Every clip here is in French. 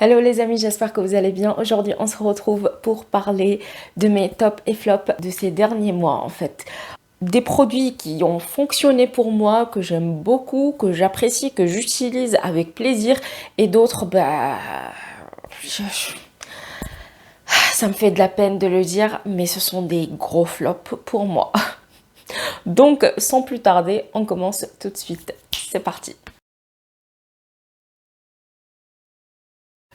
Hello les amis, j'espère que vous allez bien. Aujourd'hui, on se retrouve pour parler de mes tops et flops de ces derniers mois en fait. Des produits qui ont fonctionné pour moi, que j'aime beaucoup, que j'apprécie, que j'utilise avec plaisir et d'autres, ça me fait de la peine de le dire, mais ce sont des gros flops pour moi. Donc, sans plus tarder, on commence tout de suite. C'est parti.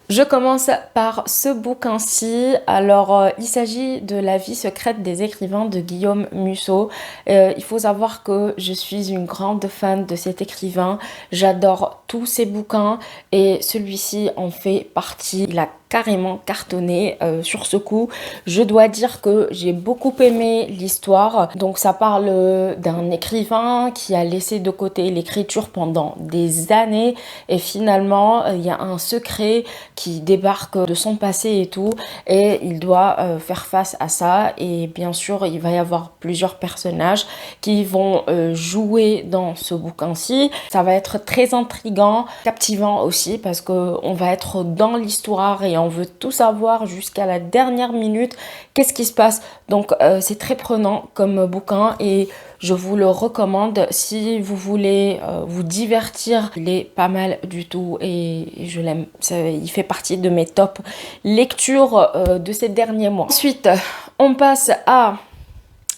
Je commence par ce bouquin-ci. Alors, il s'agit de La vie secrète des écrivains de Guillaume Musso. Il faut savoir que je suis une grande fan de cet écrivain. J'adore tous ses bouquins et celui-ci en fait partie. Il a carrément cartonné sur ce coup. Je dois dire que j'ai beaucoup aimé l'histoire. Donc ça parle d'un écrivain qui a laissé de côté l'écriture pendant des années et finalement il y a un secret qui débarque de son passé et tout et il doit faire face à ça et bien sûr il va y avoir plusieurs personnages qui vont jouer dans ce bouquin-ci. Ça va être très intriguant, captivant aussi parce que on va être dans l'histoire et on veut tout savoir jusqu'à la dernière minute qu'est-ce qui se passe. Donc c'est très prenant comme bouquin et je vous le recommande si vous voulez vous divertir. Il est pas mal du tout et je l'aime. Il fait partie de mes top lectures de ces derniers mois. Ensuite, on passe à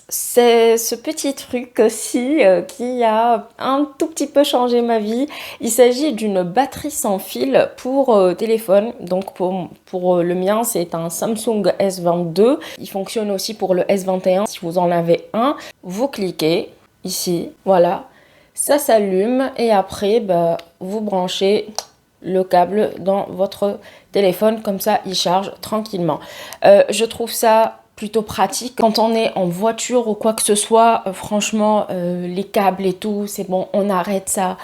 ce petit truc-ci qui a un tout petit peu changé ma vie. Il s'agit d'une batterie sans fil pour téléphone. Donc pour le mien, c'est un Samsung S22. Il fonctionne aussi pour le S21. Si vous en avez un, vous cliquez ici, voilà. Ça s'allume et après, vous branchez le câble dans votre téléphone. Comme ça, il charge tranquillement. Je trouve ça plutôt pratique quand on est en voiture ou quoi que ce soit. Franchement, les câbles et tout, c'est bon, on arrête ça.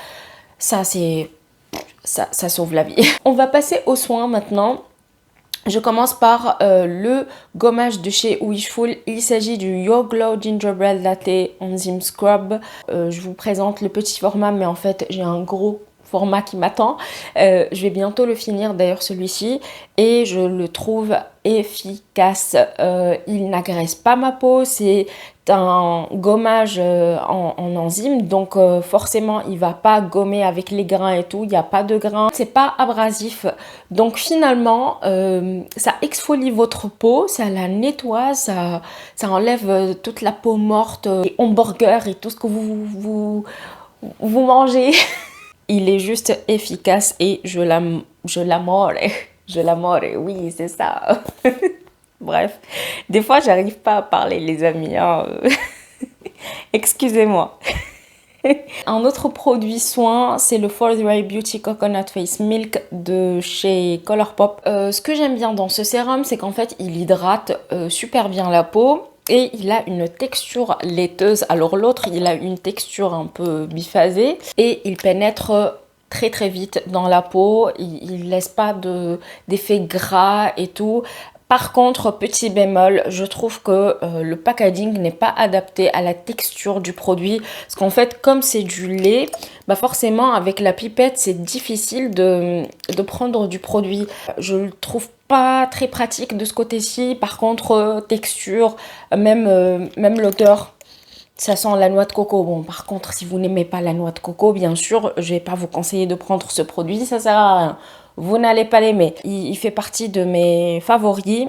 Ça sauve la vie. On va passer aux soins maintenant. Je commence par le gommage de chez Wishful. Il s'agit du Your Glow Gingerbread Latte Enzyme Scrub. Je vous présente le petit format, mais en fait, j'ai un gros format qui m'attend. Je vais bientôt le finir d'ailleurs celui-ci et je le trouve efficace. Il n'agresse pas ma peau, c'est un gommage en enzyme, donc forcément il va pas gommer avec les grains et tout, il n'y a pas de grains, c'est pas abrasif, donc finalement ça exfolie votre peau, ça la nettoie, ça enlève toute la peau morte, les hamburgers et tout ce que vous mangez. Il est juste efficace et je l'amore. Je l'amore, oui, c'est ça. Bref, des fois, j'arrive pas à parler, les amis. Hein. Excusez-moi. Un autre produit soin, c'est le Forthright Beauty Coconut Face Milk de chez Colourpop. Ce que j'aime bien dans ce sérum, c'est qu'en fait, il hydrate super bien la peau. Et il a une texture laiteuse. Alors l'autre, il a une texture un peu biphasée. Et il pénètre très très vite dans la peau. Il laisse pas d'effet gras et tout. Par contre, petit bémol, je trouve que le packaging n'est pas adapté à la texture du produit. Parce qu'en fait, comme c'est du lait, forcément, avec la pipette, c'est difficile de prendre du produit. Je le trouve pas très pratique de ce côté-ci. Par contre, texture, même l'odeur, ça sent la noix de coco. Bon, par contre, si vous n'aimez pas la noix de coco, bien sûr, je vais pas vous conseiller de prendre ce produit. Ça sert à rien. Vous n'allez pas l'aimer. Il fait partie de mes favoris.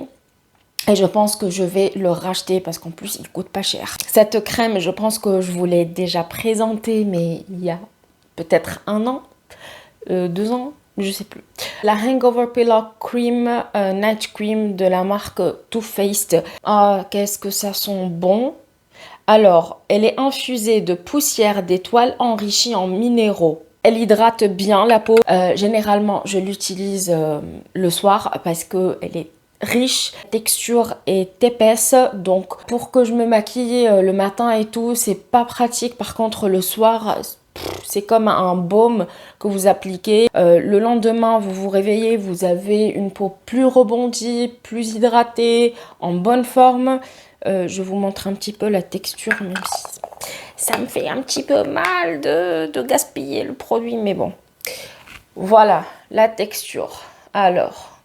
Et je pense que je vais le racheter parce qu'en plus, il coûte pas cher. Cette crème, je pense que je vous l'ai déjà présentée, mais il y a peut-être 1 an, 2 ans, je sais plus. La Hangover Pillow Cream, Night Cream de la marque Too Faced. Ah, qu'est-ce que ça sent bon! Alors, elle est infusée de poussière d'étoiles enrichie en minéraux. Elle hydrate bien la peau. Généralement, je l'utilise le soir parce qu'elle est riche, la texture est épaisse, donc pour que je me maquille le matin et tout, c'est pas pratique. Par contre, le soir, c'est comme un baume que vous appliquez. Le lendemain, vous vous réveillez, vous avez une peau plus rebondie, plus hydratée, en bonne forme. Je vous montre un petit peu la texture, même si ça me fait un petit peu mal de gaspiller le produit, mais bon. Voilà, la texture. Alors,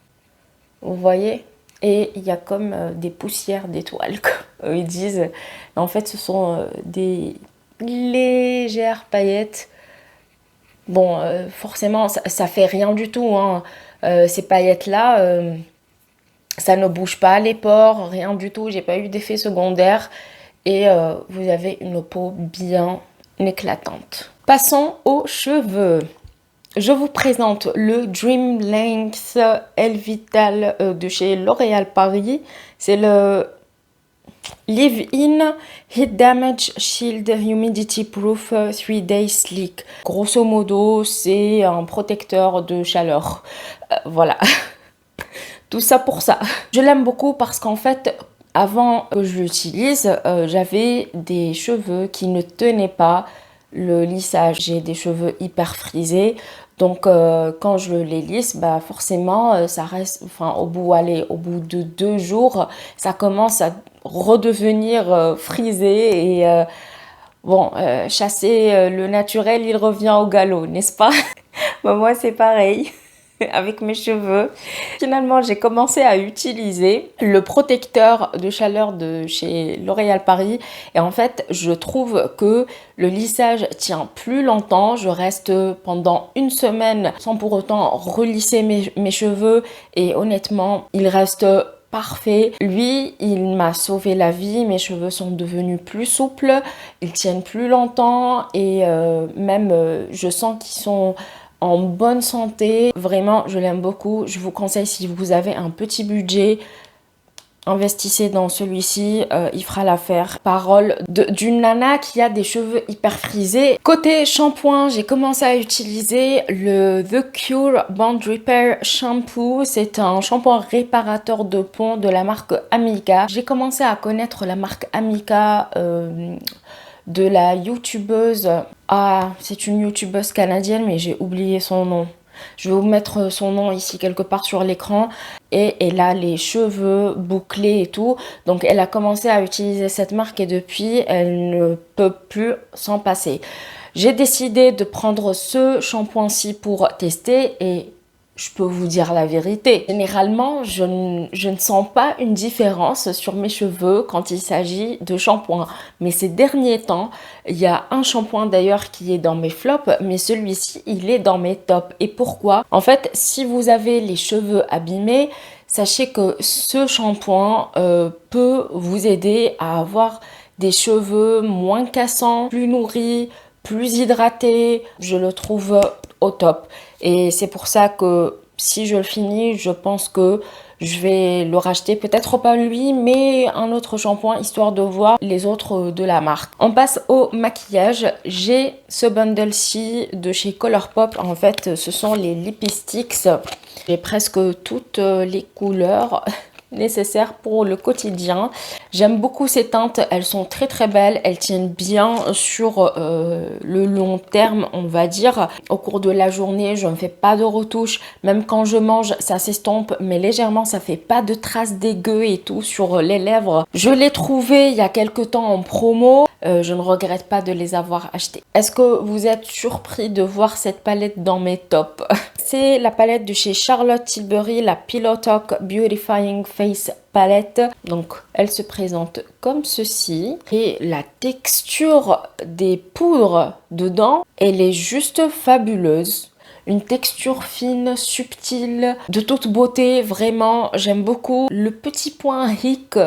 vous voyez? Et il y a comme des poussières d'étoiles, comme ils disent. En fait, ce sont des légères paillettes. Bon, forcément, ça fait rien du tout, hein. Ces paillettes-là, ça ne bouge pas les pores, rien du tout. J'ai pas eu d'effet secondaire. Et vous avez une peau bien éclatante. Passons aux cheveux. Je vous présente le Dream Length Elvital de chez L'Oréal Paris. C'est le Leave-In Heat Damage Shield Humidity Proof 3-Day Sleek. Grosso modo, c'est un protecteur de chaleur. Voilà. Tout ça pour ça. Je l'aime beaucoup parce qu'en fait, avant que je l'utilise, j'avais des cheveux qui ne tenaient pas le lissage. J'ai des cheveux hyper frisés. Donc quand je les lisse, bah forcément ça reste, enfin au bout de 2 jours, ça commence à redevenir frisé et bon, chasser le naturel, il revient au galop, n'est-ce pas? Bah, moi c'est pareil. Avec mes cheveux. Finalement, j'ai commencé à utiliser le protecteur de chaleur de chez L'Oréal Paris. Et en fait, je trouve que le lissage tient plus longtemps. Je reste pendant 1 semaine sans pour autant relisser mes cheveux. Et honnêtement, il reste parfait. Lui, il m'a sauvé la vie. Mes cheveux sont devenus plus souples. Ils tiennent plus longtemps. Et même, je sens qu'ils sont en bonne santé. Vraiment, je l'aime beaucoup. Je vous conseille, si vous avez un petit budget, investissez dans celui-ci, il fera l'affaire. Parole d'une nana qui a des cheveux hyper frisés. Côté shampoing, j'ai commencé à utiliser le The Cure Bond Repair Shampoo. C'est un shampoing réparateur de pont de la marque Amika. J'ai commencé à connaître la marque Amika de la youtubeuse. Ah, c'est une youtubeuse canadienne, mais j'ai oublié son nom. Je vais vous mettre son nom ici quelque part sur l'écran. Et elle a les cheveux bouclés et tout. Donc elle a commencé à utiliser cette marque et depuis, elle ne peut plus s'en passer. J'ai décidé de prendre ce shampoing-ci pour tester et je peux vous dire la vérité. Généralement, je ne sens pas une différence sur mes cheveux quand il s'agit de shampoing. Mais ces derniers temps, il y a un shampoing d'ailleurs qui est dans mes flops, mais celui-ci, il est dans mes tops. Et pourquoi? En fait, si vous avez les cheveux abîmés, sachez que ce shampoing peut vous aider à avoir des cheveux moins cassants, plus nourris, plus hydratés. Je le trouve au top. Et c'est pour ça que si je le finis, je pense que je vais le racheter. Peut-être pas lui, mais un autre shampoing, histoire de voir les autres de la marque. On passe au maquillage. J'ai ce bundle-ci de chez Colourpop. En fait, ce sont les Lippy Sticks. J'ai presque toutes les couleurs nécessaires pour le quotidien. J'aime beaucoup ces teintes, elles sont très très belles, elles tiennent bien sur le long terme, on va dire. Au cours de la journée, je ne fais pas de retouches, même quand je mange, ça s'estompe, mais légèrement, ça fait pas de traces dégueu et tout sur les lèvres. Je l'ai trouvé il y a quelques temps en promo, je ne regrette pas de les avoir achetés. Est-ce que vous êtes surpris de voir cette palette dans mes tops? C'est la palette de chez Charlotte Tilbury, la Pillow Talk Beautifying Face Palette. Donc, elle se présente comme ceci. Et la texture des poudres dedans, elle est juste fabuleuse. Une texture fine, subtile, de toute beauté, vraiment, j'aime beaucoup. Le petit point hic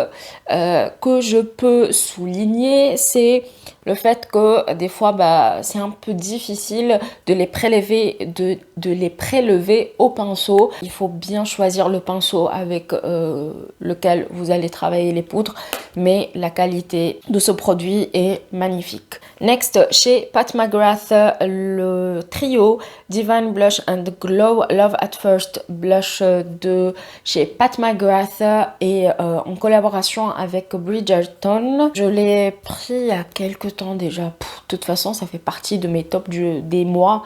que je peux souligner, c'est le fait que des fois, bah, c'est un peu difficile de les prélever, de les prélever au pinceau. Il faut bien choisir le pinceau avec lequel vous allez travailler les poudres, mais la qualité de ce produit est magnifique. Next, chez Pat McGrath, le trio Divine Blush and Glow Love at First Blush de chez Pat McGrath et en collaboration avec Bridgerton. Je l'ai pris il y a quelques temps déjà. De toute façon, ça fait partie de mes tops des mois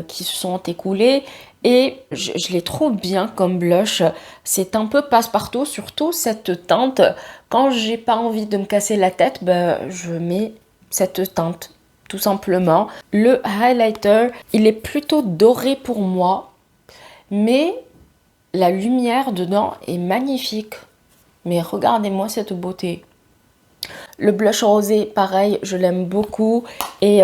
qui se sont écoulés. Et je les trouve bien comme blush. C'est un peu passe-partout, surtout cette teinte. Quand j'ai pas envie de me casser la tête, ben, je mets cette teinte, tout simplement. Le highlighter, il est plutôt doré pour moi, mais La lumière dedans est magnifique. Mais regardez-moi cette beauté. Le blush rosé, pareil, je l'aime beaucoup. Et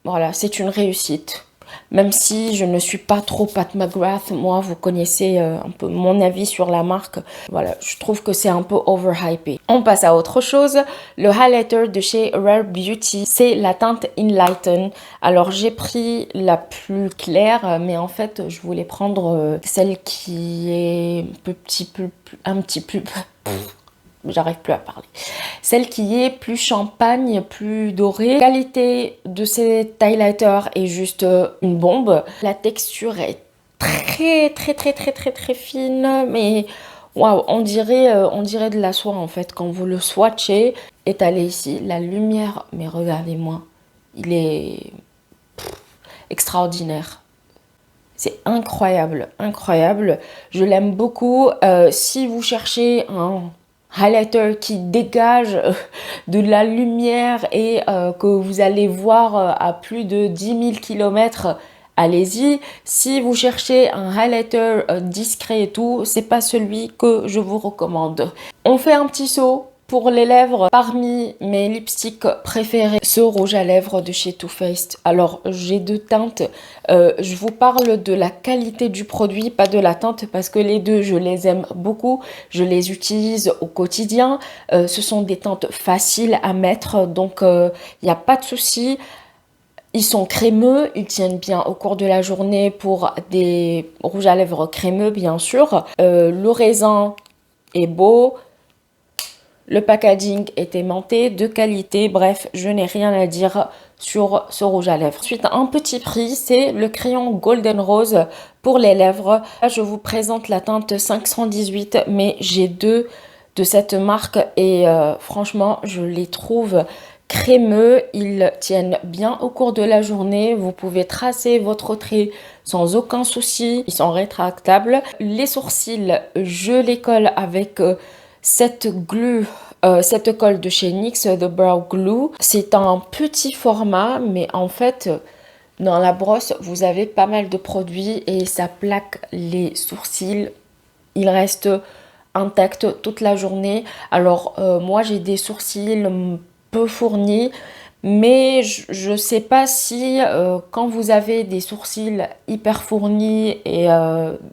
voilà, c'est une réussite. Même si je ne suis pas trop Pat McGrath, moi, vous connaissez un peu mon avis sur la marque. Voilà, je trouve que c'est un peu overhypé. On passe à autre chose. Le highlighter de chez Rare Beauty, c'est la teinte Enlighten. Alors, j'ai pris la plus claire, mais en fait, je voulais prendre celle qui est un petit peu... J'arrive plus à parler. Celle qui est plus champagne, plus dorée. La qualité de cet highlighter est juste une bombe. La texture est très fine, mais waouh, on dirait de la soie en fait. Quand vous le swatchez, étalez ici, la lumière, mais regardez-moi, il est extraordinaire. C'est incroyable, incroyable. Je l'aime beaucoup. Si vous cherchez un highlighter qui dégage de la lumière et que vous allez voir à plus de 10 000 km, allez-y. Si vous cherchez un highlighter discret et tout, c'est pas celui que je vous recommande. On fait un petit saut pour les lèvres. Parmi mes lipsticks préférés, ce rouge à lèvres de chez Too Faced. Alors, j'ai deux teintes. Je vous parle de la qualité du produit, pas de la teinte, parce que les deux, je les aime beaucoup. Je les utilise au quotidien. Ce sont des teintes faciles à mettre, donc il n'y a pas de souci. Ils sont crémeux, ils tiennent bien au cours de la journée pour des rouges à lèvres crémeux, bien sûr. Le raisin est beau. Le packaging est aimanté, de qualité, bref, je n'ai rien à dire sur ce rouge à lèvres. Ensuite, un petit prix, c'est le crayon Golden Rose pour les lèvres. Là, je vous présente la teinte 518, mais j'ai deux de cette marque et franchement, je les trouve crémeux. Ils tiennent bien au cours de la journée. Vous pouvez tracer votre trait sans aucun souci. Ils sont rétractables. Les sourcils, je les colle avec... cette colle de chez NYX, The Brow Glue, c'est un petit format, mais en fait, dans la brosse, vous avez pas mal de produits et ça plaque les sourcils. Ils restent intacts toute la journée. Alors, moi, j'ai des sourcils peu fournis, mais je sais pas si quand vous avez des sourcils hyper fournis et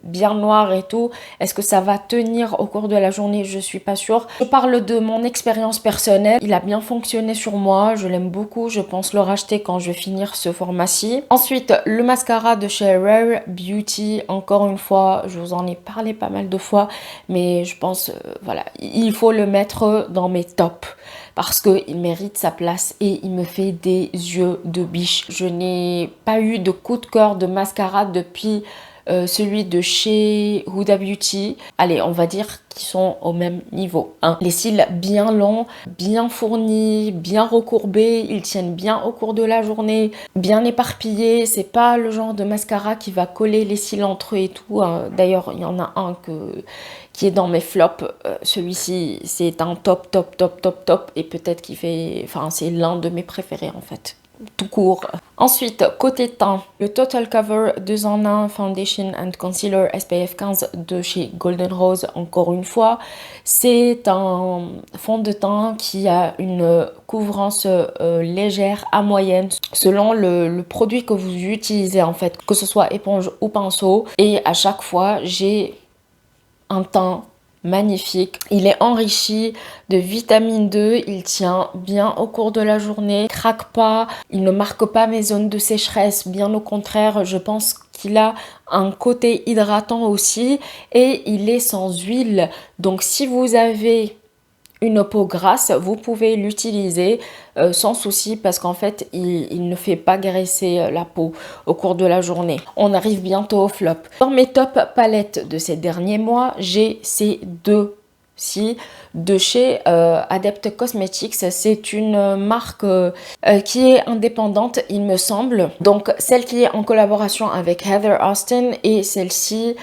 bien noirs et tout, est-ce que ça va tenir au cours de la journée? Je suis pas sûre. Je parle de mon expérience personnelle. Il a bien fonctionné sur moi. Je l'aime beaucoup. Je pense le racheter quand je vais finir ce format-ci. Ensuite, le mascara de chez Rare Beauty. Encore une fois, je vous en ai parlé pas mal de fois, mais je pense, voilà, il faut le mettre dans mes tops. Parce qu'il mérite sa place et il me fait des yeux de biche. Je n'ai pas eu de coup de cœur de mascara depuis celui de chez Huda Beauty. Allez, on va dire qu'ils sont au même niveau. Hein. Les cils bien longs, bien fournis, bien recourbés. Ils tiennent bien au cours de la journée, bien éparpillés. C'est pas le genre de mascara qui va coller les cils entre eux et tout. Hein. D'ailleurs, il y en a un qui est dans mes flops. Celui-ci, c'est un top. Et peut-être qu'il fait... Enfin, c'est l'un de mes préférés en fait. Tout court. Ensuite, côté teint, le Total Cover 2 en 1 Foundation and Concealer SPF 15 de chez Golden Rose, encore une fois. C'est un fond de teint qui a une couvrance légère à moyenne selon le produit que vous utilisez en fait, que ce soit éponge ou pinceau. Et à chaque fois, j'ai un teint magnifique. Il est enrichi de vitamine D, il tient bien au cours de la journée, craque pas, il ne marque pas mes zones de sécheresse, bien au contraire, je pense qu'il a un côté hydratant aussi et il est sans huile. Donc si vous avez une peau grasse, vous pouvez l'utiliser sans souci parce qu'en fait, il ne fait pas graisser la peau au cours de la journée. On arrive bientôt au flop. Dans mes top palettes de ces derniers mois, j'ai ces deux-ci de chez Adept Cosmetics. C'est une marque qui est indépendante, il me semble. Donc, celle qui est en collaboration avec Heather Austin et celle-ci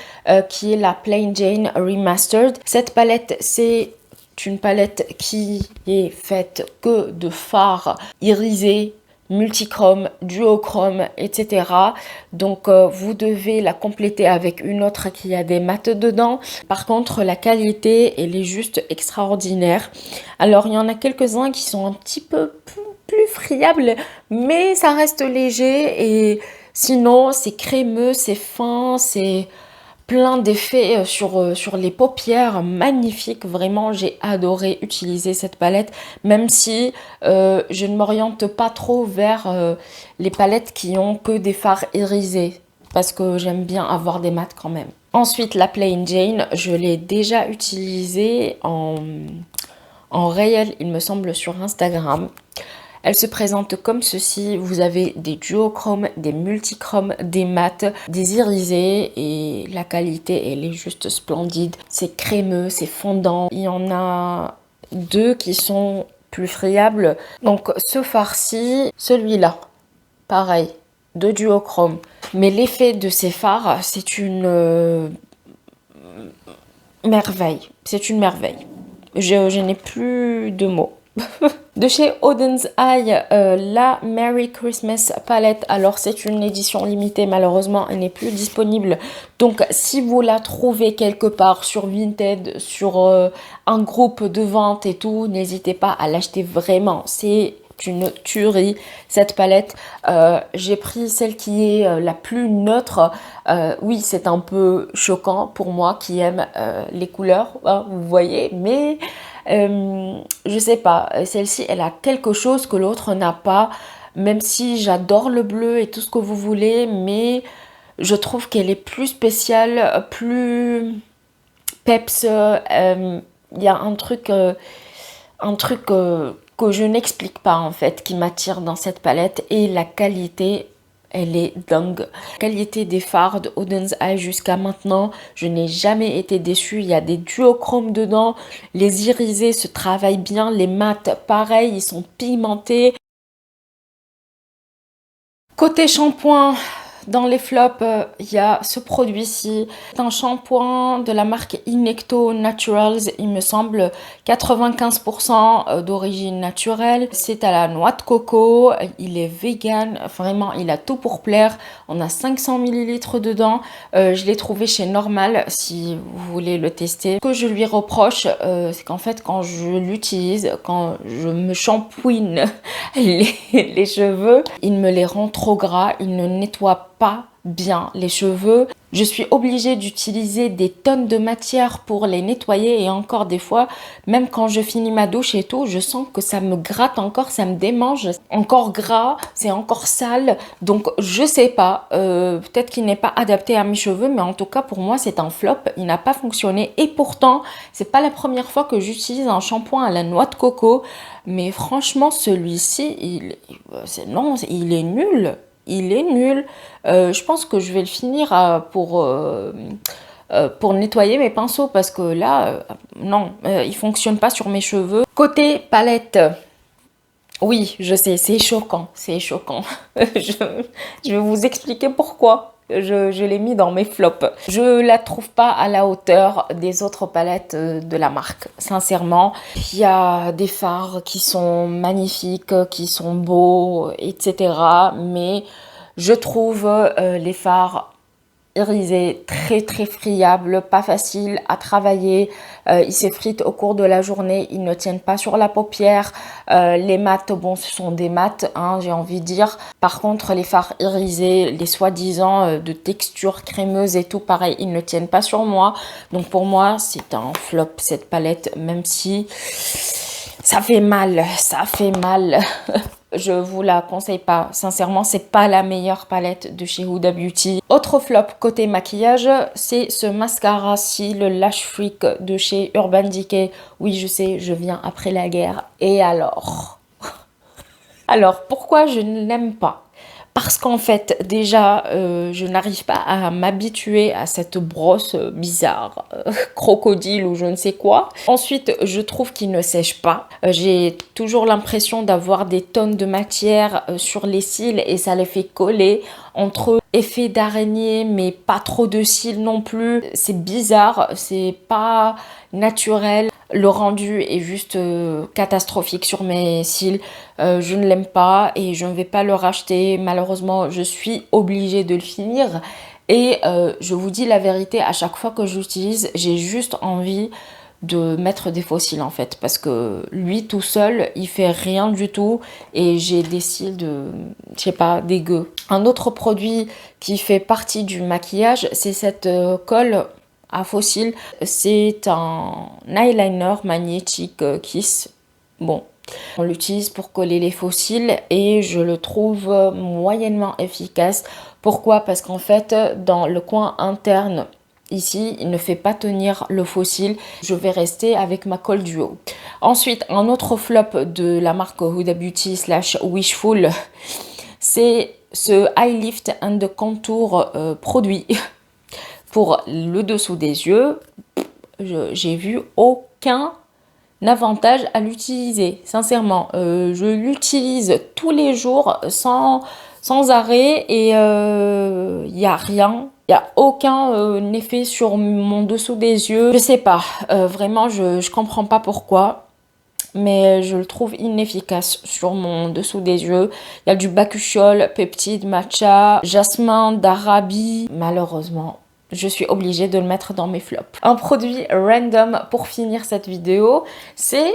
qui est la Plain Jane Remastered. Cette palette, c'est une palette qui est faite que de fards irisés multichrome, duochrome, etc. Donc vous devez la compléter avec une autre qui a des mats dedans. Par contre, la qualité, elle est juste extraordinaire. Alors il y en a quelques-uns qui sont un petit peu plus friables, mais ça reste léger et sinon c'est crémeux, c'est fin, c'est plein d'effets sur les paupières, magnifique, vraiment j'ai adoré utiliser cette palette, même si je ne m'oriente pas trop vers les palettes qui ont que des fards irisés, parce que j'aime bien avoir des mats quand même. Ensuite la Plain Jane, je l'ai déjà utilisée en réel, il me semble, sur Instagram. Elle se présente comme ceci, vous avez des duochromes, des multichromes, des mats, des irisés et la qualité elle est juste splendide. C'est crémeux, c'est fondant. Il y en a deux qui sont plus friables. Donc ce fard-ci, celui-là, pareil, de duochrome. Mais l'effet de ces fards, c'est une merveille. C'est une merveille. Je n'ai plus de mots. De chez Oden's Eye, la Merry Christmas palette. Alors c'est une édition limitée, malheureusement elle n'est plus disponible. Donc si vous la trouvez quelque part sur Vinted, sur un groupe de vente et tout, n'hésitez pas à l'acheter vraiment. C'est une tuerie cette palette. J'ai pris celle qui est la plus neutre. Oui, c'est un peu choquant pour moi qui aime les couleurs, hein, vous voyez, mais je sais pas, celle-ci elle a quelque chose que l'autre n'a pas, même si j'adore le bleu et tout ce que vous voulez, mais je trouve qu'elle est plus spéciale, plus peps. Il y a un truc que je n'explique pas en fait qui m'attire dans cette palette, et la qualité elle est dingue. La qualité des fards de Oden's Eye jusqu'à maintenant, je n'ai jamais été déçue. Il y a des duochromes dedans, les irisés se travaillent bien, les mats pareil, ils sont pigmentés. Côté shampoing, dans les flops, il y a ce produit-ci. C'est un shampoing de la marque Inecto Naturals, il me semble, 95% d'origine naturelle. C'est à la noix de coco, il est vegan, vraiment il a tout pour plaire. On a 500 ml dedans. Je l'ai trouvé chez Normal si vous voulez le tester. Ce que je lui reproche, c'est qu'en fait quand je l'utilise, quand je me shampouine les cheveux, il me les rend trop gras, il ne nettoie pas bien les cheveux. Je suis obligée d'utiliser des tonnes de matière pour les nettoyer, et encore des fois, même quand je finis ma douche et tout, je sens que ça me gratte encore, ça me démange, encore gras, c'est encore sale. Donc je sais pas, peut-être qu'il n'est pas adapté à mes cheveux, mais en tout cas pour moi c'est un flop, il n'a pas fonctionné. Et pourtant, c'est pas la première fois que j'utilise un shampoing à la noix de coco, mais franchement celui-ci, non, il est nul. Il est nul. Je pense que je vais le finir pour nettoyer mes pinceaux, parce que là, non, il fonctionne pas sur mes cheveux. Côté palette, oui, je sais, c'est choquant, c'est choquant. Je vais vous expliquer pourquoi. Je l'ai mis dans mes flops. Je la trouve pas à la hauteur des autres palettes de la marque, sincèrement. Il y a des fards qui sont magnifiques, qui sont beaux, etc. Mais je trouve les fards irisés très friables, pas faciles à travailler. Ils s'effritent au cours de la journée, ils ne tiennent pas sur la paupière. Les mats, bon, ce sont des mats, hein, j'ai envie de dire. Par contre, les fards irisés, les soi-disant de texture crémeuse et tout, pareil, ils ne tiennent pas sur moi. Donc pour moi, c'est un flop cette palette, même si ça fait mal, ça fait mal. Je vous la conseille pas. Sincèrement, c'est pas la meilleure palette de chez Huda Beauty. Autre flop côté maquillage, c'est ce mascara-ci, le Lash Freak de chez Urban Decay. Oui, je sais, je viens après la guerre. Et alors? Alors, pourquoi je ne l'aime pas? Parce qu'en fait, déjà, je n'arrive pas à m'habituer à cette brosse bizarre, crocodile ou je ne sais quoi. Ensuite, je trouve qu'il ne sèche pas. J'ai toujours l'impression d'avoir des tonnes de matière sur les cils et ça les fait coller entre eux. effet d'araignée, mais pas trop de cils non plus. C'est bizarre, c'est pas naturel. Le rendu est juste catastrophique sur mes cils. Je ne l'aime pas et je ne vais pas le racheter. Malheureusement, je suis obligée de le finir. Et je vous dis la vérité, à chaque fois que j'utilise, j'ai juste envie de mettre des faux cils en fait, parce que lui tout seul il fait rien du tout et j'ai des cils de, je sais pas, dégueu. Un autre produit qui fait partie du maquillage, c'est cette colle à faux cils. C'est un eyeliner magnétique Kiss. Bon, on l'utilise pour coller les faux cils et je le trouve moyennement efficace. Pourquoi? Parce qu'en fait dans le coin interne ici, il ne fait pas tenir le faux cil. Je vais rester avec ma colle duo. Ensuite, un autre flop de la marque Huda Beauty / Wishful, c'est ce Eye Lift and Contour produit pour le dessous des yeux. J'ai vu aucun avantage à l'utiliser. Sincèrement, je l'utilise tous les jours sans arrêt et il n'y a rien. Il n'y a aucun effet sur mon dessous des yeux. Je sais pas, vraiment, je comprends pas pourquoi. Mais je le trouve inefficace sur mon dessous des yeux. Il y a du bakuchiol, peptide, matcha, jasmin d'Arabie. Malheureusement, je suis obligée de le mettre dans mes flops. Un produit random pour finir cette vidéo, c'est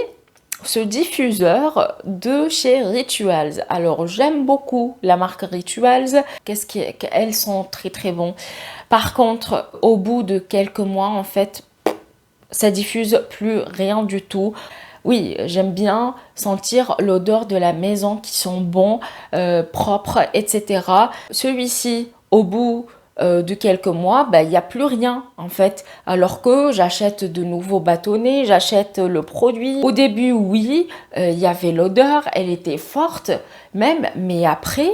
ce diffuseur de chez Rituals. Alors j'aime beaucoup la marque Rituals, qu'elles sont très très bons. Par contre, au bout de quelques mois en fait, ça diffuse plus rien du tout. Oui, j'aime bien sentir l'odeur de la maison qui sont bons, propres, etc. Celui-ci, au bout de quelques mois, il n'y a plus rien en fait. Alors que j'achète de nouveaux bâtonnets, j'achète le produit. Au début, oui, il y avait l'odeur, elle était forte même, mais après,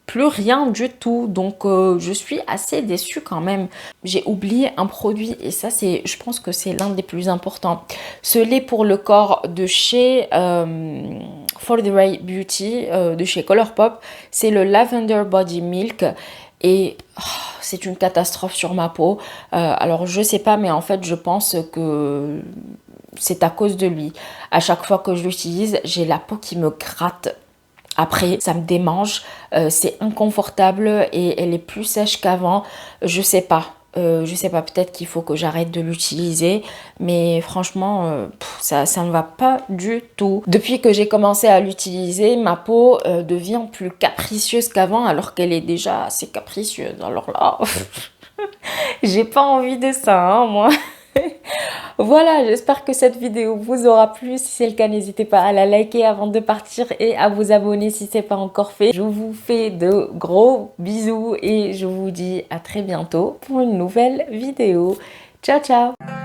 plus rien du tout. Donc, je suis assez déçue quand même. J'ai oublié un produit et ça, je pense que c'est l'un des plus importants. Ce lait pour le corps de chez For the Right Beauty, de chez Colourpop, c'est le Lavender Body Milk. Et c'est une catastrophe sur ma peau. Alors je sais pas, mais en fait je pense que c'est à cause de lui. À chaque fois que je l'utilise, j'ai la peau qui me gratte. Après, ça me démange, c'est inconfortable et elle est plus sèche qu'avant. Je sais pas. Peut-être qu'il faut que j'arrête de l'utiliser, mais franchement, ça ne va pas du tout. Depuis que j'ai commencé à l'utiliser, ma peau devient plus capricieuse qu'avant, alors qu'elle est déjà assez capricieuse. Alors là, j'ai pas envie de ça, hein, moi. Voilà, j'espère que cette vidéo vous aura plu. Si c'est le cas, n'hésitez pas à la liker avant de partir et à vous abonner si ce n'est pas encore fait. Je vous fais de gros bisous et je vous dis à très bientôt pour une nouvelle vidéo. Ciao, ciao!